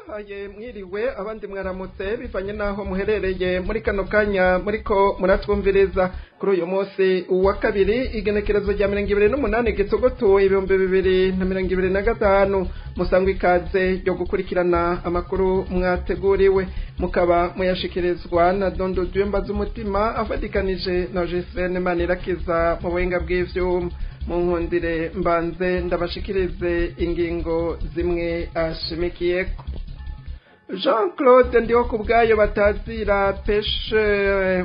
ndabahaye mwiriwe abandi mwaramutse bivanye naho muherereye muri kano kanya muriko muratwumviriza kuri uyu munsi wa kabiri igenekerezo rya 28 Gitogoto 2025 musangwa ikaze ryo gukurikirana amakuru mwateguriwe mukaba muyashikirizwa na Dondo Dwemba z'umutima afadikanije na Jesene Manirakiza mu buhinga bw'ivyuma mu nkundire mbanze ndabashikirize ingingo zimwe ashimikiyeko. Jean-Claude Ndihokubwayo batazira Peshe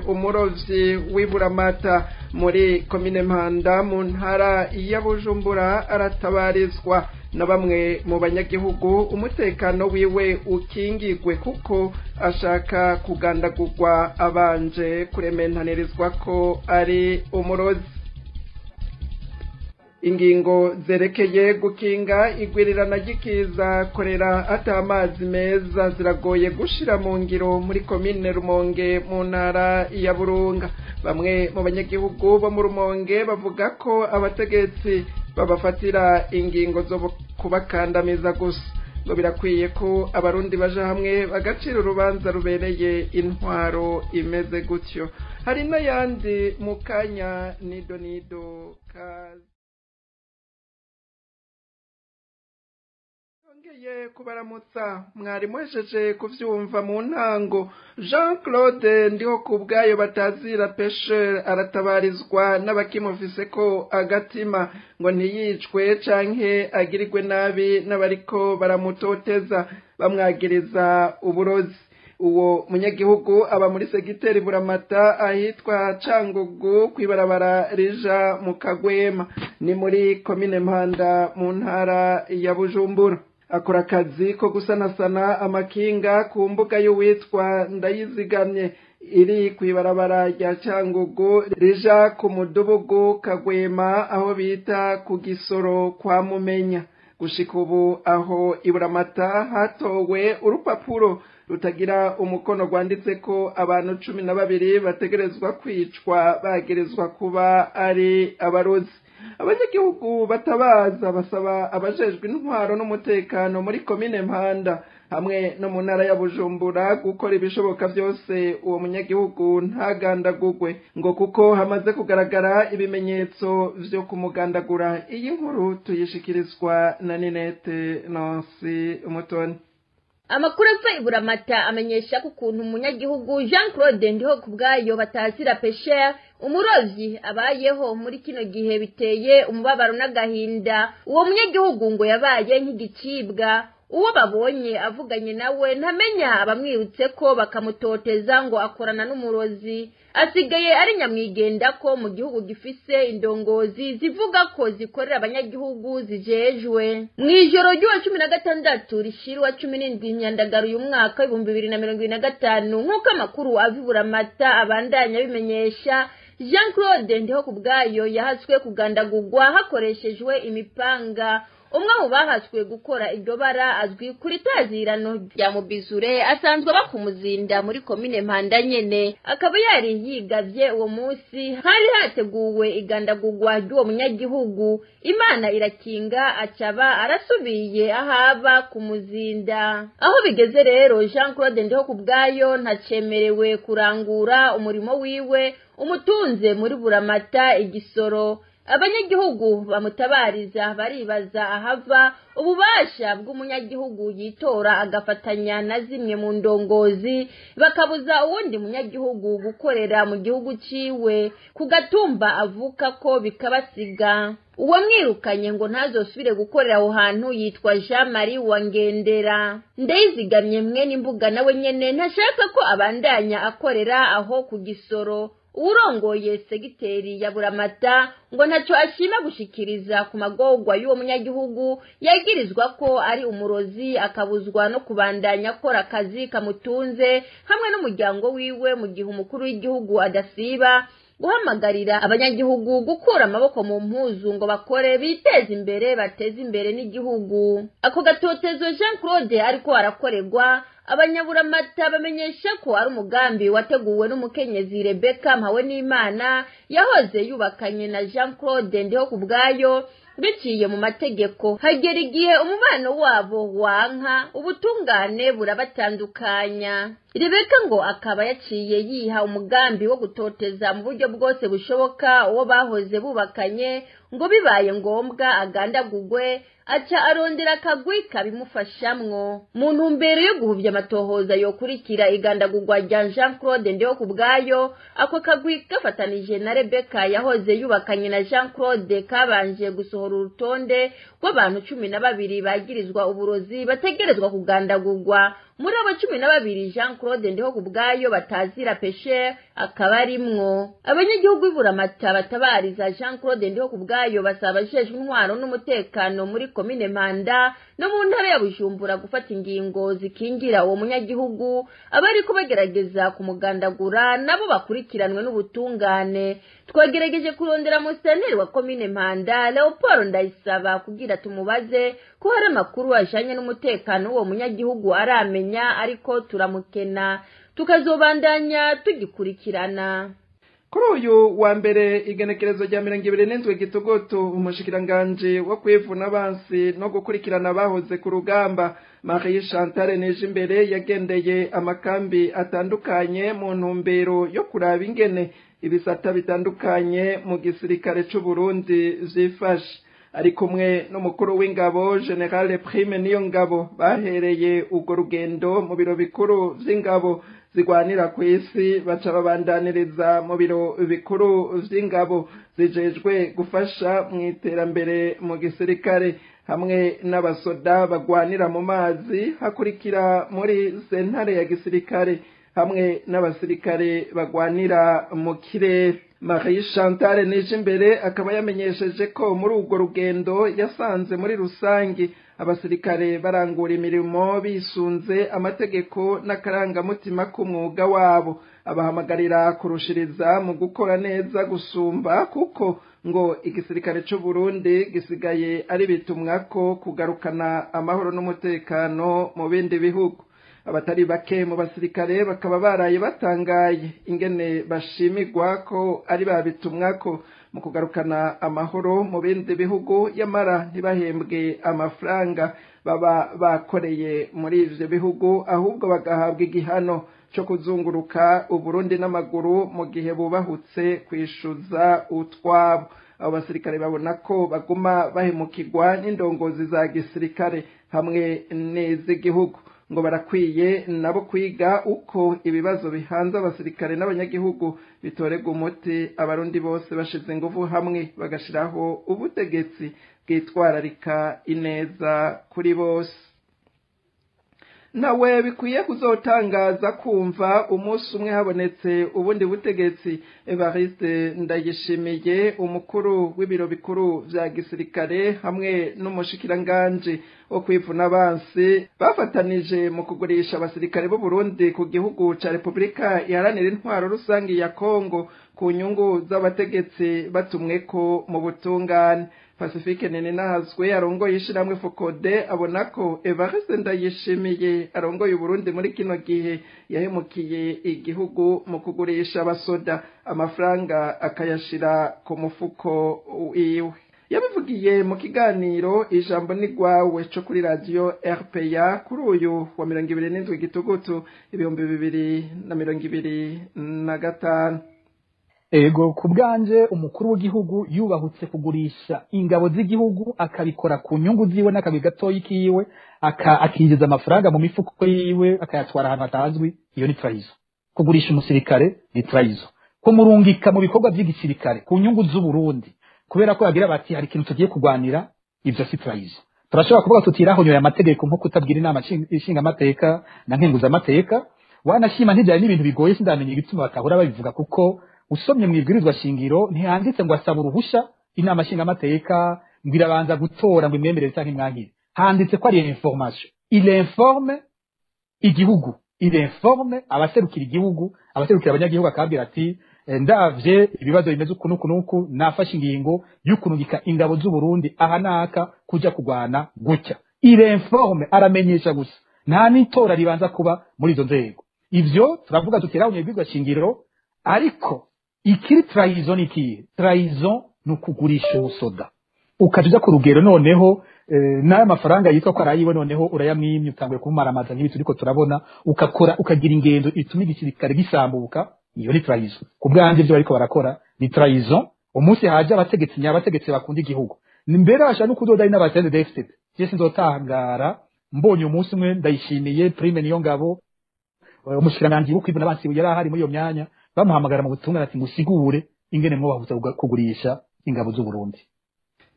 umurovyi w'Iburamata muri komine Mpanda mu ntara ya Bujumbura aratabarizwa na bamwe mu banyagihugu umutekano wiwe ukingigwe kuko ashaka kugandagurwa abanje kurementanirizwa ko ari umurozi. Ingingo zerekeye gukinga igwirirana ry'ikiza korera ata amazi meza ziragoye gushira mu ngiro muri komine Rumonge mu ntara ya Burunga. Bamwe mu banyagihugu bo mu Rumonge bavuga ko abategetsi babafatira ingingo zo kubakandamiza gusa ngo birakwiye ko abarundi baje hamwe bagacira urubanza rubereye intwaro imeze gutyo. Hari n'ayandi mu kanya nido kazi kubaramutsa mwari mwejeje kuvyumva mu ntango. Jean-Claude Ndihokubwayo batazira Peshe aratabarizwa n'abakimufise ko agatima ngo ntiyicwe canke agirirwe nabi n'abariko baramutoteza bamwagiriza uburozi. Uwo munyagihugu aba muri segiteri Buramata ahitwa Cangugu kwibarabara rija mu Kagwema ni muri komine Mpanda mu ntara ya Bujumbura. Akora akazi ko gusanasana amakinga ku mbuga y'uwitwa Ndayizigamye iri kwibarabara rya Cangugu rija ku mudubugu Kagwema aho bita ku Gisoro kwa Mumenya. Gushika ubu aho Iburamata hatowe urupapuro rutagira umukono rwanditse ko abantu 12 bategerezwa kwicwa bagerezwa kuba ari abarozi. Abanyagihugu batabaza basaba abajejwe intwaro n'umutekano muri komine Mpanda hamwe no mu ntara ya Bujumbura gukora ibishoboka byose uwo munyagihugu ntagandagurwe ngo kuko hamaze kugaragara ibimenyetso vyo kumugandagura. Iyi nkuru tuyishikirizwa na Ninete Nancy Umutoni. Amakuru ava Iburamata amenyesha ko ukuntu umunyagihugu Jean-Claude Ndihokubwayo batazira Peshe umurovyi abayeho muri kino gihe biteye umubabaro n'agahinda. Uwo munyagihugu ngo yabaye nk'igicibwa, uwo babonye avuganye nawe ntamenya abamwirutse ko bakamutoteza ngo akorana n'umurozi. Asigaye ari nyamwigenda ko mu gihugu gifise indongozi zivuga ko zikorera abanyagihugu zijejwe. Mwijoro ry'uwa 16 rishirwa 17 Nyandagaro uyu mwaka 2025 nk'uko amakuru ava Iburamata abandanya bimenyesha, Jean-Claude Ndihokubwayo yahaswe kugandagurwa hakoreshejwe imipanga. Umwe mu bahaswe gukora iryo bara azwi kuri tazirano rya Mubizure asanzwe bakumuzinda muri komine Mpanda nyene, akaba yari yigavye uwo munsi hari hateguwe igandagurwa ry'uwo munyagihugu. Imana irakinga acaba arasubiye ahaba kumuzinda. Aho bigeze rero Jean-Claude Ndihokubwayo ntacemerewe kurangura umurimo wiwe umutunze muri Buramata Igisoro. Abanyagihugu bamutabariza baribaza ahava ububasha bw'umunyagihugu yitora agafatanya na zimwe mu ndongozi bakabuza uwundi munyagihugu gukorera mu gihugu ciwe ku gatumba avuka ko bikabasiga. Uwo mwirukanye ngo ntazosubire gukorera aho hantu yitwa Jean Marie Wangendera. Ndayizigamye mwene imbuga nawe nyene ntashaka ko abandanya akorera aho ku Gisoro. Urongoye segiteri ya Buramata ngo ntaco ashima gushikiriza ku magorwa y'uwo munyagihugu yagirizwa ko ari umurozi akabuzwa no kubandanya akora akazi kamutunze hamwe n'umuryango wiwe mu gihe umukuru w'igihugu adasiba guhamagarira abanyagihugu gukura amaboko mu mpuzu ngo bakore biteze imbere bateze imbere n'igihugu. Ako gatotezo Jean-Claude ariko arakorerwa Abanyaburamata bamenyesha ko ari umugambi wateguwe n'umukenyezi Rebecca Mpawenimana yahoze yubakanye na Jean-Claude Ndihokubwayo biciye mu mategeko hagera igihe umubano wabo wanka ubutungane burabatandukanya. Rebeka ngo akaba yaciye yiha umugambi wo gutoteza mu buryo bwose bushoboka uwo bahoze bubakanye ngo bibaye ngombwa agandagugwe aca arondera akagwi kabimufashamwo mu ntumbero yo guhuvya amatohoza yokurikira igandagurwa rya Jean Claude Ndihokubwayo. Ako kagwi gafatanije na Rebeka yahoze yubakanye na Jean Claude kabanje gusohora urutonde rw'abantu 12 bagirizwa uburozi bategerezwa kugandagurwa. Muri abo 12 Jean Claude Ndihokubwayo batazira Pesher akaba arimwo. Abanyagihugu b'Iburamata batabariza Jean Claude Ndihokubwayo basaba abajejwe intwaro n'umutekano muri komine Mpanda no mu ntara ya Bujumbura gufata ingingo zikingira uwo munyagihugu abari kubagerageza kumugandagura nabo bakurikiranwe n'ubutungane. Twagerageje kurondera musitanteri wa komine Mpanda Leopold Ndayisaba kugira tumubaze ko hari amakuru ajanye n'umutekano w'uwo munyagihugu aramenya, ariko turamukena, tukazobandanya tugikurikirana. Kuri uyu wa mbere igenekerezo rya 27 Gitugoto umushikiranganje wo kwivuna abansi no gukurikirana bahoze ku rugamba Marie Chantal Nijimbere yagendeye amakambi atandukanye mu ntumbero yo kuraba ingene ibisata bitandukanye mu gisirikare c'u Burundi zifashe. Ari kumwe n'umukuru w'ingabo General Prime Niyongabo bahereye urwo rugendo mu biro bikuru vy'ingabo zigwanira ku isi baca babandaniriza mu biro bikuru vy'ingabo zijejwe gufasha mu iterambere mu gisirikare hamwe n'abasoda bagwanira mu mazi, hakurikira muri sentare ya gisirikare hamwe n'abasirikare bagwanira mu kirere. Marie Chantal Nijimbere akaba yamenyesheje ko muri urwo rugendo yasanze muri rusangi abasirikare barangura imirimo bisunze amategeko n'akarangamutima k'umwuga wabo. Abahamagarira kurushiriza mu gukora neza gusumba kuko ngo igisirikare c'u Burundi gisigaye ari bitumwako kugarukana amahoro n'umutekano mu bindi bihugu. Abatari bake mu basirikare bakaba baraye batangaye ingene bashimigwa ko ari babitumwako mu kugarukana amahoro mu bindi bihugu, yamara ntibahembwe amafaranga baba bakoreye muri ivyo bihugu, ahubwo bagahabwa igihano cyo kuzunguruka Uburundi n'amaguru mu gihe bubahutse kwishuza utwabo. Abo basirikare babona ko baguma bahemukirwa n'indongozi za gisirikare hamwe n'iz'igihugu, ngo barakwiye nabo kwiga uko ibibazo bihanze abasirikare n'abanyagihugu bitorega umuti, abarundi bose bashize ingufu hamwe bagashiraho ubutegetsi bwitwararika ineza kuri bose. Nawe bikwiye kuzotangaza kumva umunsi umwe habonetse ubundi butegetsi. Evariste Ndayishimiye umukuru w'ibiro bikuru vya gisirikare hamwe n'umushikiranganje wo kwivuna abansi bafatanije mu kugurisha abasirikare b'u Burundi ku gihugu ca Republika Iharanira Intwaro Rusangi ya Kongo ku nyungu z'abategetsi batumweko mu butungane. Pacifique Ninahazwe arongoye ishiramwe Fokode abona ko Evariste Ndayishimiye arongoye Burundi muri kino gihe yahemukiye igihugu mu kugurisha abasoda amafaranga akayashira ku mufuko iwe. Yabivugiye mu kiganiro ijambo ni gwawe cyo kuri radio RPA kuri uyu wa 27 Gitugutu 2025. Ego kubganje umukuru w'igihugu yubahutse kugurisha ingabo z'igihugu akabikora ku nyungu ziwe n'akabi gatoyi kiwe akigeza amafaranga mu mifuko yiwe akayatwara ahantu hatazwi. Iyo ni traizo. Kugurisha umusirikare ni traizo. Kumurungika mu bikorwa by'igisirikare ku nyungu z'u Burundi kubera ko yagira bati hari ikintu tugiye kugwanira, ivyo si traizo. Turashobora kuvuga tutiraho ya mategeko nko kutabwira inama ishinga amateka na nkenguza amateka, wanashima ntijyanye n'ibintu bigoye sindamenye igituma batahura babivuga kuko usomye mwibwirizwa shingiro ntihanditse ngo asaba uruhusha inama ishinga amateka ngira banza gutora ngo imwemerere cyangwa imwangire. Handitse ko ari information. Il informe igihugu, il informe abaserukira igihugu, abaserukira abanyagihugu akabwira ati ndavye ibibazo bimeze ukunuku nafashe ingingo y'ukunugika ingabo z'u Burundi ahanaka kuja kugwana gutya. Il informe aramenyesha gusa, nta nitora ribanza kuba muri izo nzego. Ivyo turavuga tutiraho mwibwirizwa shingiro, ariko ikiri trahison iki? Trahison no kugurisha ubusoda. ukaja ku rugero noneho n'aya mafaranga yitwa ko arayiwe noneho urayamwimye utanguye kumaramaza nk'ibi turiko turabona ukagira ingendo ituma igisirikare gisambuka. Iyo ni trahison. Ku bwanje byo bariko barakora ni trahison. Umunsi haje abategetsi bakunda igihugu mbere basha no kudoda ari n'abatende DFT je sinzotangara mbonye umunsi umwe ndayishimiye Prime niyo ngabo umushikiranganje w'ukwivuna abansi yari ahari muri iyo myanya bamuhamagara mu butumwa ati ngusigure ingene mwobahuza kugurisha ingabo z'u Burundi.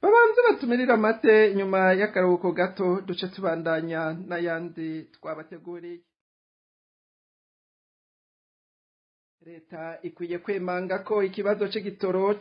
Babanze batumirira amate nyuma y'akaruhuko gato duce tubandanya n'ayandi twabateguriye. Leta ikwiye kwemanga ko ikibazo c'igitoro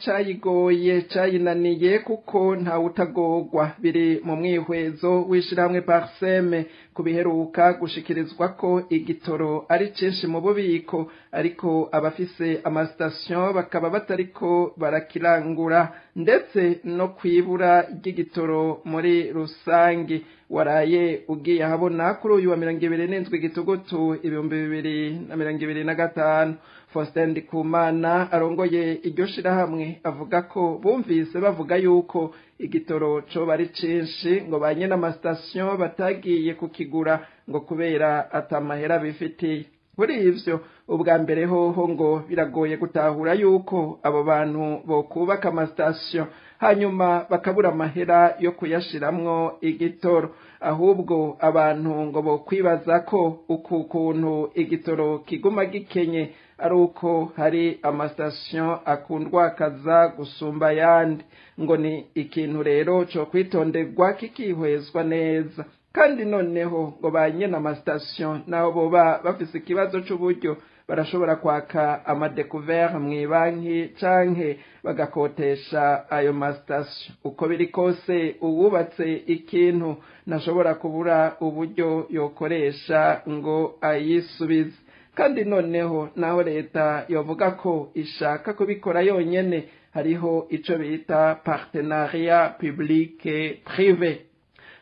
cayinaniye kuko nta utagogwa biri mu mwihwezo w'ishirahamwe Parseme kubiheruka gushikirizwa ko igitoro ari cinshi mu bubiko ariko abafise amastation bakaba batariko barakirangura ndetse no kwibura ry'igitoro muri rusangi. Waraye ugiye habona kuri uyu wa 27 Gitugutu 2025 Faustin Ndikumana arongoye iryo shirahamwe avuga ko bumvise bavuga yuko igitoro co bari cinshi ngo banye n'amastation batagiye kukigura ngo kubera atamahera bifitiye. Kuri ivyo ubwa mbere hoho ngo biragoye gutahura yuko abo bantu bokubaka amastation hanyuma bakabura amahera yo kuyashiramwo igitoro, ahubwo abantu ngo bokwibaza ko ukuntu igitoro kiguma gikenye ari uko hari amastation akundwa kaza gusumba yandi. Ngo ni ikintu rero cyo kwitonderwa kikihwezwa neza. Kandi noneho ngo banyene amastation naho boba bafise ikibazo c'uburyo barashobora kwaka amadécouvert mw'ibanki canke bagakotesha ayo mastation. Uko biri kose uwubatse ikintu nashobora kubura uburyo yokoresha ngo ayisubize. Kandi noneho naho leta yovuga ko ishaka kubikora yonyene hariho ico bita partenariat public privé.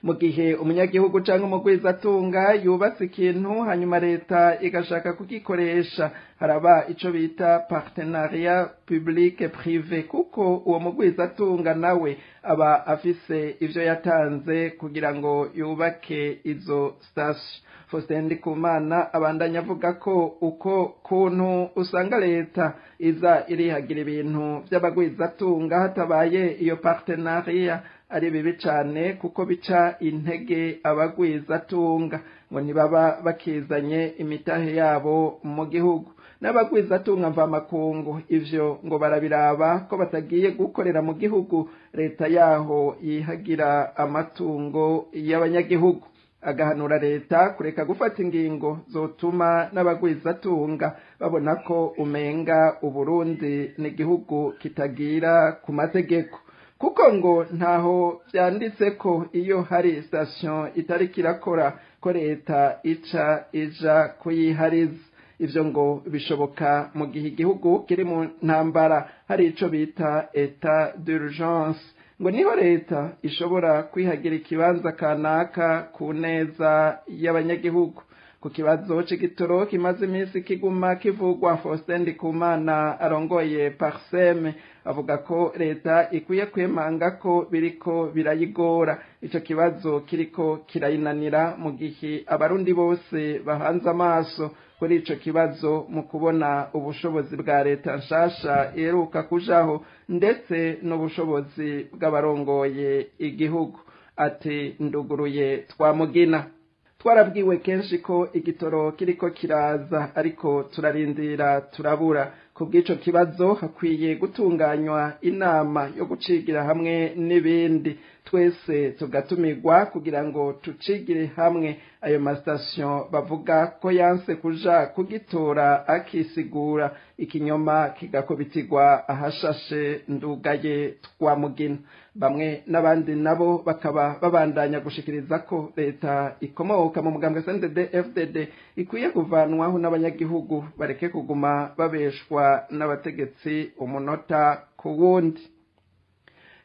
Mu gihe umunyagihugu canke umugwizatunga yubatse ikintu hanyuma leta igashaka kugikoresha haraba ico bita partenariat public privé kuko uwo mugwizatunga nawe aba afise ivyo yatanze kugira ngo yubake izo station. Faustin Ndikumana abandanya avuga ko uko kuntu usanga leta iza irihagira ibintu vy'abagwizatunga hatabaye iyo partenariat ari bibi cane kuko bica intege abagwizatunga ngo ntibaba bakizanye imitahe yabo mu gihugu. N'abagwizatunga mva makungu ivyo ngo barabiraba ko batagiye gukorera mu gihugu leta yaho yihagira amatungo y'abanyagihugu. Agahanura leta kureka gufata ingingo zotuma n'abagwizatunga babona ko umenga Uburundi ni igihugu kitagira ku mategeko, kuko ngo ntaho vyanditse ko iyo hari station itari kirakora ko leta ija kuyihariza. Ivyo ngo bishoboka mu gihe igihugu kiri mu ntambara hari ico bita état d'urgence, ngo niho leta ishobora kwihagira ikibanza kanaka ku neza y'abanyagihugu. Ku kibazo c'igitoro kimaze iminsi kiguma kivugwa, Faustin Ndikumana arongoye Parseme avuga ko leta ikwiye kwemanga ko biriko birayigora. Ico kibazo kiriko kirayinanira mu gihe abarundi bose bahanze amaso kuri ico kibazo mu kubona ubushobozi bwa leta nshasha iheruka kujaho ndetse n'ubushobozi bw'abarongoye igihugu. Ati nduguruye twamugina. Twarabwiwe kenshi ko igitoro kiriko kiraza ariko turarindira turabura. Kubw'ico kibazo hakwiye gutunganywa inama yo gucigira hamwe n'ibindi twese tugatumirwa kugira ngo tucigire hamwe ayo mastation bavuga ko yanse kuja kugitora akisigura ikinyoma kigakobitirwa ahashashe ndugaye twamugina. Bamwe n'abandi nabo bakaba babandanya gushikiriza ko leta ikomoka mu mugambwe CNDD-FDD ikwiye kuvanwaho n'abanyagihugu bareke kuguma babeshwa n'abategetsi umunota ku wundi.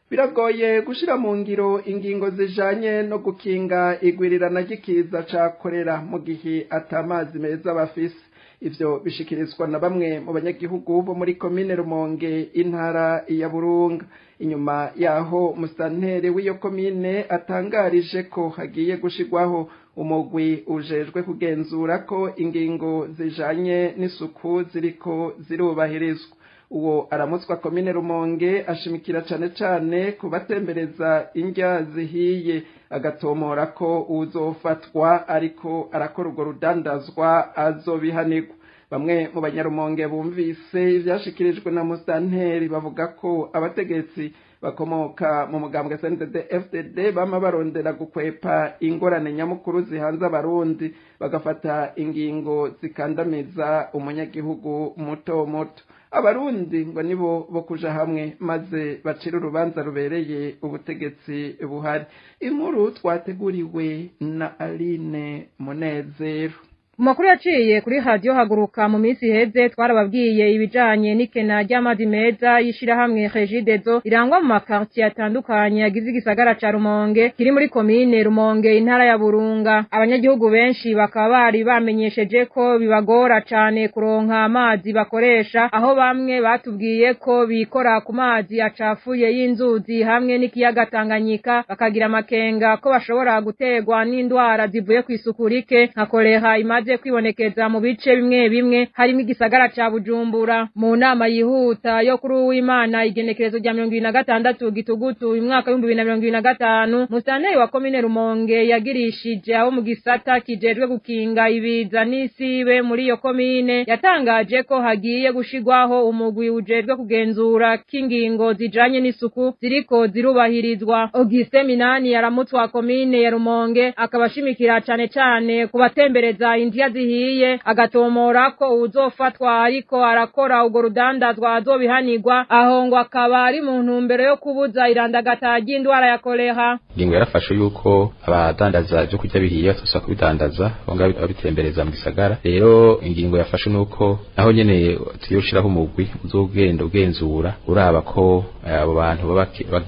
Biragoye gushira mu ngiro ingingo zijanye no gukinga igwirirana ry'ikiza ca kolera mu gihe atamazi meza bafise. ivyo bishikirizwa na bamwe mu banyagihugu bo muri komine Rumonge intara ya Burunga. Inyuma yaho musanteri w'iyo komine atangarije ko hagiye gushigwaho umugwi ujejwe kugenzura ko ingingo zijanye n'isuku ziriko zirubahirizwa. Uwo aramutswa komine Rumonge ashimikira cane kubatembereza indya zihiye, agatomora ko uzofatwa ariko arakora urwo rudandazwa azobihanirwa. Bamwe mu banyarumonge bumvise ivyashikirijwe na musanteri bavuga ko abategetsi bakomoka mu mugambwe CNDD-FDD bama barondera gukwepa ingorane nyamukuru zihanze abarundi bagafata ingingo zikandamiza umunyagihugu muto muto. Abarundi ngo nibo bo kuja hamwe maze bacira urubanza rubereye ubutegetsi buhari. Inkuru twateguriwe na Aline Munezero. Makuru yaciye kuri radio haguruka mu minsi heze twarababwiye ibijanye n'ikena ry'amazi meza yishira hamwe Regidezo irangwa mu makartier atandukanye yagize igisagara ca Rumonge kiri muri komine Rumonge intara ya Burunga. Abanyagihugu benshi bakaba bari bamenyesheje ko bibagora cane kuronka amazi bakoresha, aho bamwe batubwiye ko bikora ku mazi acafuye y'inzuzi hamwe n'ikiyaga Tanganyika, bakagira amakenga ko bashobora gutegwa n'indwara zivuye kwisukurike nka kolera imaze kwibonekeza mu bice bimwe bimwe harimo igisagara ca Bujumbura. Mu nama yihuta yo kuri uw'Imana igenekerezo rya 2026 gitugutu umwaka wa 2025, musanteri wa komine Rumonge yagirishije aho mu gisata kijejwe gukinga ibiza n'isibe muri iyo komine, yatangaje ko hagiye gushigwaho umugwi ujejwe kugenzura k'ingingo zijanye n'isuku ziriko zirubahirizwa. Auguste Minani yaramutswa komine ya Rumonge akabashimikira cane kubatembereza indya zihiye, agatomora ko uzofatwa ariko arakora ugo rudandazwa azobihanirwa, aho ngo akaba ari mu ntumbero yo kubuza irandagata ry'indwara ya kolera. Ingingo yarafashe yuko abadandaza byo kurya bihiye batosa kubidandaza bonga babitembereza mu gisagara. Rero ingingo yafashe nuko naho nyene tuyoshiraho umugwi uzogenda ugenzura uraba ko abo bantu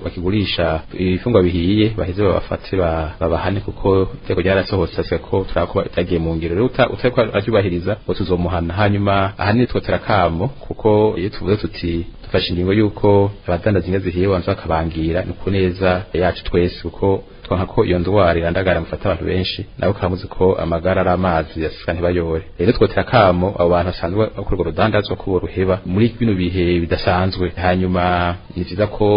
bakigurisha ifungwa bihiye baheze babafate babahane, kuko iteko ryarasohotse ko turakuba itagiye mu ngiro. Rero utariko acyubahiriza ngo tuzomuhana. Hanyuma ahanini twotera kamo, kuko iyo tuvuze tuti dufashe ingingo yuko abadandaza inka zihiye banza bakabangira ni ku neza yacu twese, kuko twanka ko iyo ndwara irandagara mufata abantu benshi, nabo karamuze ko amagara ari amazi yasika ntibayore. Rero twotera kamo abo bantu basanzwe bakora urudandazwa ko ruheba muri bino bihe bidasanzwe. Hanyuma ni vyiza ko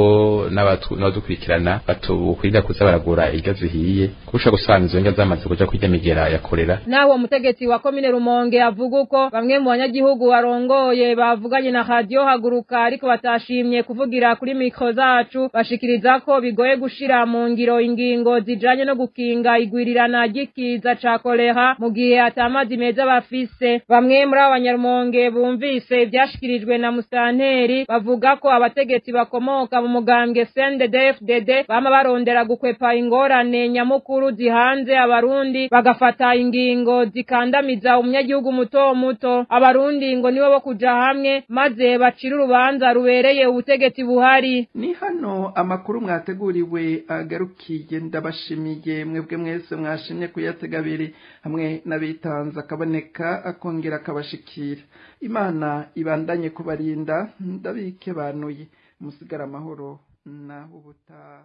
n'abadukurikirana batukwirira kuza baragura irya zihiye, kurusha gusanga izo ndya zamaze kuja kurya migera ya kolera. Nawo umutegetsi wa komine Rumonge avuga uko bamwe mu banyagihugu barongoye bavuganye na radio haguruka ariko batashimye kuvugira kuri mikro zacu, bashikiriza ko bigoye gushira mu ngiro ingingo zijanye no gukinga igwirirana ry'ikiza ca kolera mu gihe atamazi meza bafise. Bamwe muri abanyarumonge bumvise ivyashikirijwe na musanteri bavuga ko abategetsi bakomoka mu mugambwe CNDD-FDD bama barondera gukwepa ingorane nyamukuru zihanze abarundi bagafata ingingo zikandamiza umunyagihugu muto muto. Abarundi ngo nibo bo kuja hamwe maze bacira urubanza rubereye ubutegetsi buhari. Ni hano amakuru mwateguriwe agarukiye. Ndabashimiye mwebwe mwese mwashimye kuyatega abiri hamwe n'abitanza akaboneka akongera akabashikira. Imana ibandanye kubarinda, ndabike banuye musigara amahoro na ubutaha.